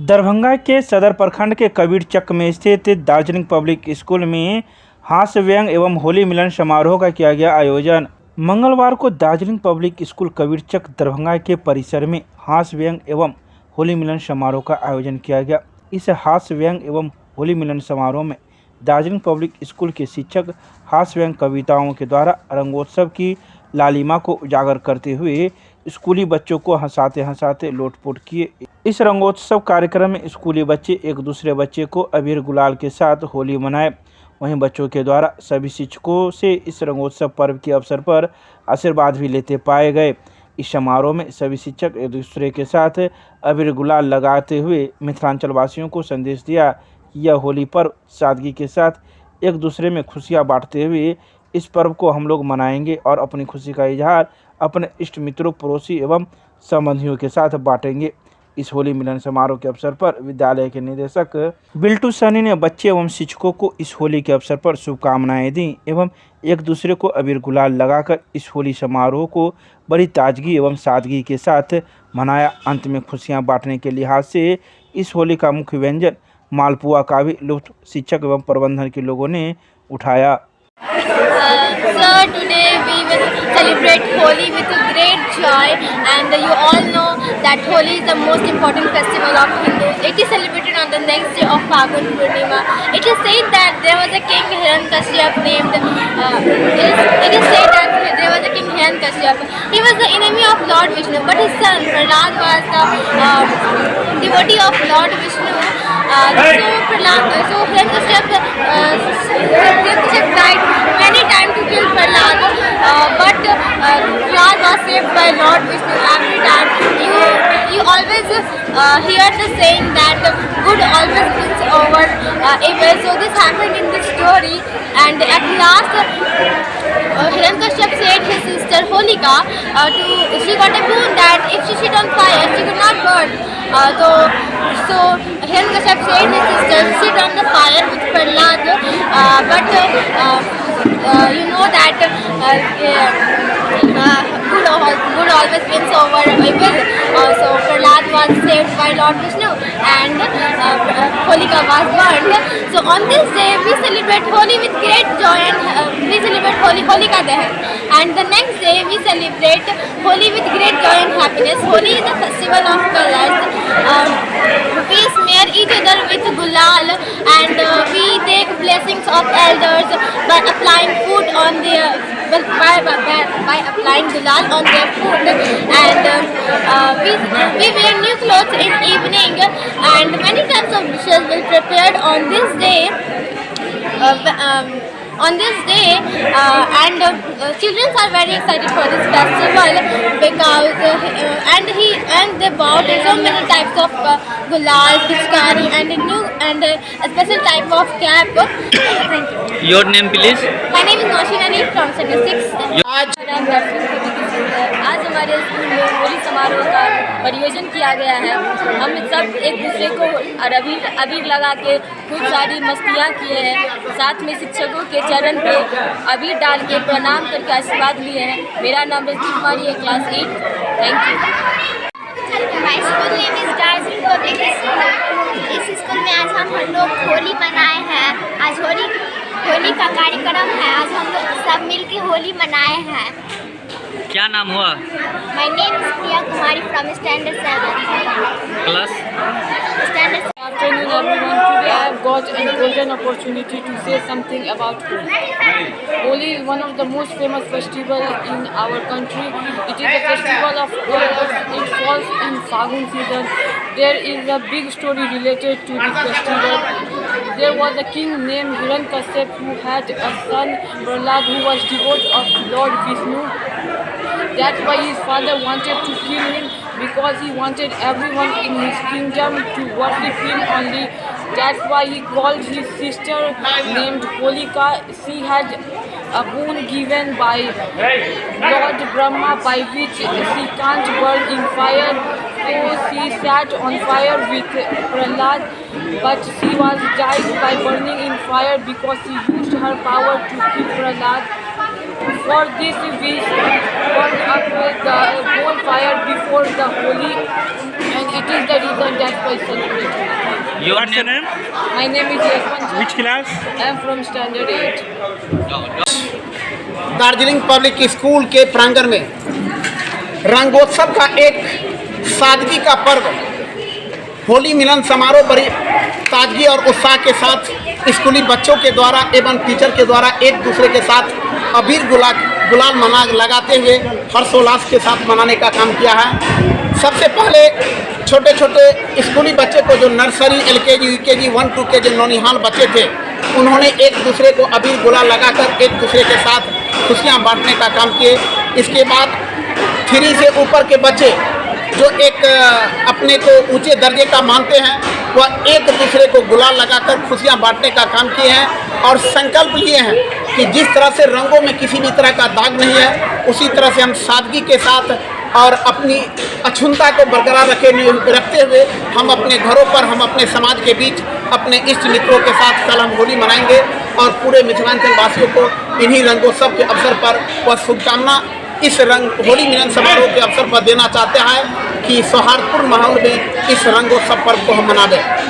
दरभंगा के सदर प्रखंड के कबीरचक में स्थित दार्जिलिंग पब्लिक स्कूल में हास्य व्यंग एवं होली मिलन समारोह का किया गया आयोजन। मंगलवार को दार्जिलिंग पब्लिक स्कूल कबीरचक दरभंगा के परिसर में हास्य व्यंग एवं होली मिलन समारोह का आयोजन किया गया। इस हास्य व्यंग एवं होली मिलन समारोह में दार्जिलिंग पब्लिक स्कूल के शिक्षक हास्य व्यंग कविताओं के द्वारा रंगोत्सव की लालिमा को उजागर करते हुए स्कूली बच्चों को हंसाते हंसाते लोटपोट किए। इस रंगोत्सव कार्यक्रम में स्कूली बच्चे एक दूसरे बच्चे को अबीर गुलाल के साथ होली मनाए। वहीं बच्चों के द्वारा सभी शिक्षकों से इस रंगोत्सव पर्व के अवसर पर आशीर्वाद भी लेते पाए गए। इस समारोह में सभी शिक्षक एक दूसरे के साथ अबीर गुलाल लगाते हुए मिथिलांचल वासियों को संदेश दिया कि यह होली पर्व सादगी के साथ एक दूसरे में खुशियां बांटते हुए इस पर्व को हम लोग मनाएंगे और अपनी खुशी का इजहार अपने इष्ट मित्रों, पड़ोसी एवं संबंधियों के साथ बांटेंगे। इस होली मिलन समारोह के अवसर पर विद्यालय के निदेशक बिल्टू सनी ने बच्चे एवं शिक्षकों को इस होली के अवसर पर शुभकामनाएं दी एवं एक दूसरे को अबीर गुलाल लगाकर इस होली समारोह को बड़ी ताजगी एवं सादगी के साथ मनाया। अंत में खुशियां बांटने के लिहाज से इस होली का मुख्य व्यंजन मालपुआ का भी लुत्फ शिक्षक एवं प्रबंधन के लोगों ने उठाया। Sir, today we will celebrate Holi with a great joy, and you all know that Holi is the most important festival of Hindus. It is celebrated on the next day of Phagun Purnima. It is said that there was a king Hiranyakashyap named. It is said that there was a king Hiranyakashyap. He was the enemy of Lord Vishnu, but his son Prahlad was the devotee of Lord Vishnu. So Hiranyakashyap tried many times to kill Prahlad, but Prahlad was saved by Lord Vishnu every time. You always hear the saying that good always wins over evil. So this happened in this story, and at last Hiranyakashyap said his sister Holika she got a boon that if she sit on fire she could not burn. So Hiranyakashyap said his sister sit on the fire with Prahlad, but you know that good always wins over evil. So Prahlad was saved by Lord Vishnu and Holika was burned. So on this day we celebrate Holi with great joy, and we celebrate Holika Dahan. And the next day we celebrate Holi with great joy and happiness. Holi is a festival of colors. We smear each other with gulal, and we take blessings of elders by applying food on their by applying gulal on their food, and we wear new clothes in evening, and many types of dishes will prepared on this day. And children are very excited for this festival because they bought so many types of gulal, pichkari, and a special type of cap. Thank you. Your name, please. My name is Nosheen Ali from Center 6. आज हमारे school में होली समारोह का परियोजन किया गया है। हम सब एक दूसरे को अबीर लगा के खूब सारी मस्तियाँ किए हैं। साथ में शिक्षकों के चरण पे अबीर डाल के प्रणाम करके आशीर्वाद लिए हैं। मेरा नाम रजनी कुमारी है, class 8। Thank you. My school name is Darjeeling public school. इस स्कूल में आज हम लोग होली मनाए हैं। आज होली का कार्यक्रम है। आज हम लोग सब मिलके होली मनाए हैं। क्या नाम हुआ? My name is Priya Kumari from standard 7 class. Standard. Afternoon everyone. Today I have got a golden opportunity to say something about Holi. Holi is one of the most famous festivals in our country. It is a festival of colors. It falls in Phagun season. There is a big story related to this festival. There was a king named Hiranyakashyap who had a son Prahlad who was devotee of Lord Vishnu. That's why his father wanted to kill him because he wanted everyone in his kingdom to worship him only. That's why he called his sister named Holika. She had a boon given by Lord Brahma by which she can't burn in fire. So she sat on fire with Prahlad, but she was died by burning in fire because she used her power to kill Prahlad. For this we burn up the bonfire before the Holi, and it is the reason that we celebrate Holi. Your name? My name is Yaswan. Which class? I am from standard 8. Darjeeling public school के प्रांगण में रंगोत्सव का एक सादगी का पर्व होली मिलन समारोह बड़ी ताजगी और उत्साह के साथ स्कूली बच्चों के द्वारा एवं टीचर के द्वारा एक दूसरे के साथ अबीर गुलाल लगाते हुए हर्षोल्लास के साथ मनाने का काम किया है। सबसे पहले छोटे छोटे स्कूली बच्चे को जो नर्सरी LKG UKG 1 2 के जो नौनिहाल बच्चे थे उन्होंने एक दूसरे को अबीर गुलाल लगाकर एक दूसरे के साथ खुशियां बांटने का काम किए। इसके बाद 3 से ऊपर के बच्चे जो एक अपने को ऊंचे दर्जे का मानते हैं वह एक दूसरे को गुलाल लगाकर खुशियां बांटने का काम किए हैं और संकल्प लिए हैं कि जिस तरह से रंगों में किसी भी तरह का दाग नहीं है उसी तरह से हम सादगी के साथ और अपनी अक्षुण्णता को बरकरार रखते हुए हम अपने घरों पर हम अपने समाज के बीच अपने इष्ट मित्रों के साथ कल हम होली मनाएंगे और पूरे मिथिलांचल वासियों को इन्हीं रंगोत्सव के अवसर पर वह शुभकामना इस होली मिलन समारोह के अवसर पर देना चाहते हैं कि सौहार्दपूर्ण माहौल में इस रंगोत्सव पर्व को हम मनावें।